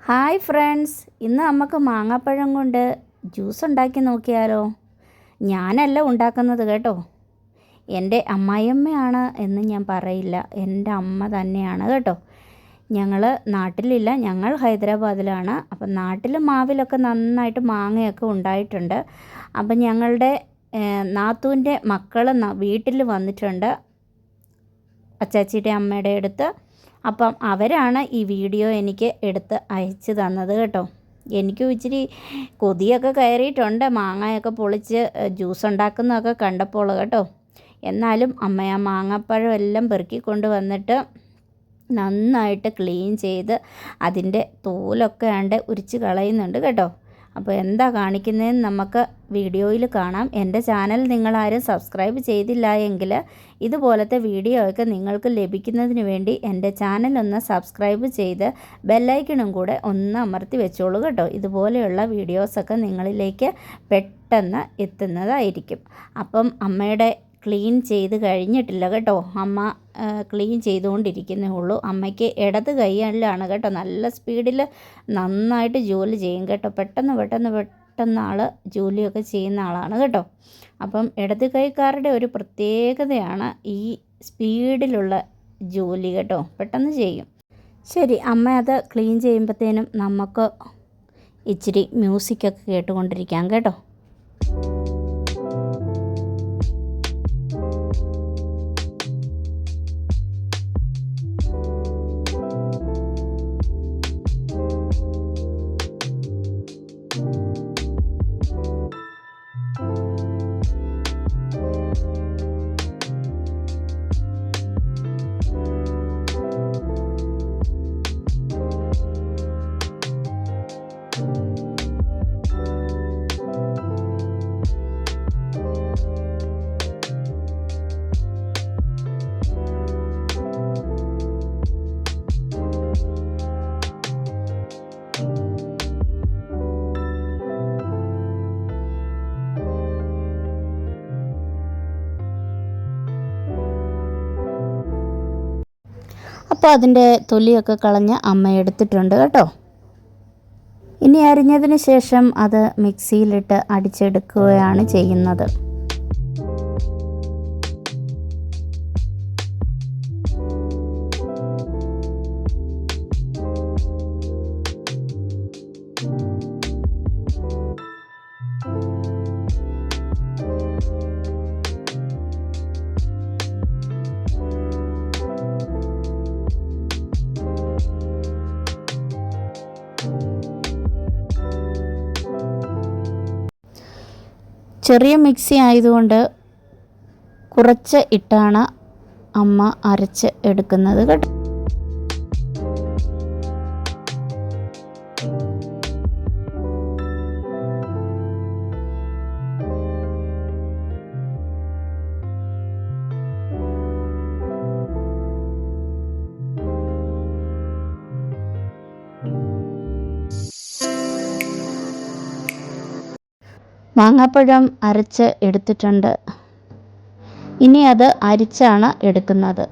Hi friends, ഇന്ന് നമുക്ക് മാങ്ങാപ്പഴം കൊണ്ട് ജ്യൂസ് ഉണ്ടാക്കി നോക്കിയാലോ? ഞാനല്ല ഉണ്ടാക്കുന്നത് കേട്ടോ. എൻ്റെ അമ്മായിയമ്മയാണ് എന്ന് ഞാൻ പറയില്ല, എൻ്റെ അമ്മ തന്നെയാണ് കേട്ടോ. ഞങ്ങൾ നാട്ടിലില്ല, ഞങ്ങൾ ഹൈദരാബാദിലാണ്. അപ്പം നാട്ടിൽ മാവിലൊക്കെ നന്നായിട്ട് മാങ്ങയൊക്കെ ഉണ്ടായിട്ടുണ്ട്. അപ്പം ഞങ്ങളുടെ നാത്തൂൻ്റെ മക്കൾ വീട്ടിൽ വന്നിട്ടുണ്ട്, അച്ചാച്ചിയുടെ അമ്മയുടെ അടുത്ത്. അപ്പം അവരാണ് ഈ വീഡിയോ എനിക്ക് എടുത്ത് അയച്ചു തന്നത് കേട്ടോ. എനിക്കും ഇച്ചിരി കൊതിയൊക്കെ കയറിയിട്ടുണ്ട് മാങ്ങയൊക്കെ പൊളിച്ച് ജ്യൂസ് ഉണ്ടാക്കുന്നതൊക്കെ കണ്ടപ്പോൾ കേട്ടോ. എന്നാലും അമ്മ ആ മാങ്ങാപ്പഴം എല്ലാം പെറുക്കിക്കൊണ്ട് വന്നിട്ട് നന്നായിട്ട് ക്ലീൻ ചെയ്ത് അതിൻ്റെ തോലൊക്കെ ആണ്ട് ഉരിച്ച് കളയുന്നുണ്ട് കേട്ടോ. അപ്പോൾ എന്താ കാണിക്കുന്നതെന്ന് നമുക്ക് വീഡിയോയിൽ കാണാം. എൻ്റെ ചാനൽ നിങ്ങളാരും സബ്സ്ക്രൈബ് ചെയ്തില്ല എങ്കിൽ ഇതുപോലത്തെ വീഡിയോ ഒക്കെ നിങ്ങൾക്ക് ലഭിക്കുന്നതിന് വേണ്ടി എൻ്റെ ചാനലൊന്ന് സബ്സ്ക്രൈബ് ചെയ്ത് ബെല്ലൈക്കണും കൂടെ ഒന്ന് അമർത്തി വെച്ചോളൂ കേട്ടോ. ഇതുപോലെയുള്ള വീഡിയോസൊക്കെ നിങ്ങളിലേക്ക് പെട്ടെന്ന് എത്തുന്നതായിരിക്കും. അപ്പം അമ്മയുടെ ക്ലീൻ ചെയ്ത് കഴിഞ്ഞിട്ടില്ല കേട്ടോ. അമ്മ ക്ലീൻ ചെയ്തുകൊണ്ടിരിക്കുന്നേ ഉള്ളൂ. അമ്മയ്ക്ക് ഇടത് കൈയിലാണ് കേട്ടോ. നല്ല സ്പീഡിൽ നന്നായിട്ട് ജോലി ചെയ്യും കേട്ടോ. പെട്ടെന്ന് ആൾ ജോലിയൊക്കെ ചെയ്യുന്ന ആളാണ് കേട്ടോ. അപ്പം ഇടത് കൈക്കാരുടെ ഒരു പ്രത്യേകതയാണ് ഈ സ്പീഡിലുള്ള ജോലി കേട്ടോ. പെട്ടെന്ന് ചെയ്യും. ശരി, അമ്മ അത് ക്ലീൻ ചെയ്യുമ്പോഴത്തേനും നമുക്ക് ഇച്ചിരി മ്യൂസിക്കൊക്കെ കേട്ടുകൊണ്ടിരിക്കാം കേട്ടോ. അപ്പോൾ അതിൻ്റെ തൊലിയൊക്കെ കളഞ്ഞ് അമ്മ എടുത്തിട്ടുണ്ട് കേട്ടോ. ഇനി അരിഞ്ഞതിന് ശേഷം അത് മിക്സിയിലിട്ട് അടിച്ചെടുക്കുകയാണ് ചെയ്യുന്നത്. ചെറിയ മിക്സി ആയതുകൊണ്ട് കുറച്ച് ഇട്ടാണ് അമ്മ അരച്ച് എടുക്കുന്നത് കേട്ടോ. മാങ്ങാപ്പഴം അരച്ച് എടുത്തിട്ടുണ്ട്. ഇനി അത് അരിച്ചാണ് എടുക്കുന്നത്.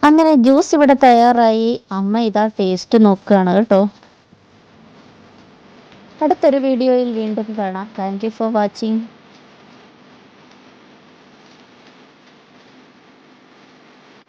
അങ്ങനെ ജ്യൂസ് ഇവിടെ തയ്യാറായി. അമ്മ ഇതാ ടേസ്റ്റ് നോക്കുകയാണ് കേട്ടോ. അടുത്തൊരു വീഡിയോയിൽ വീണ്ടും കാണാം. Thank you for watching.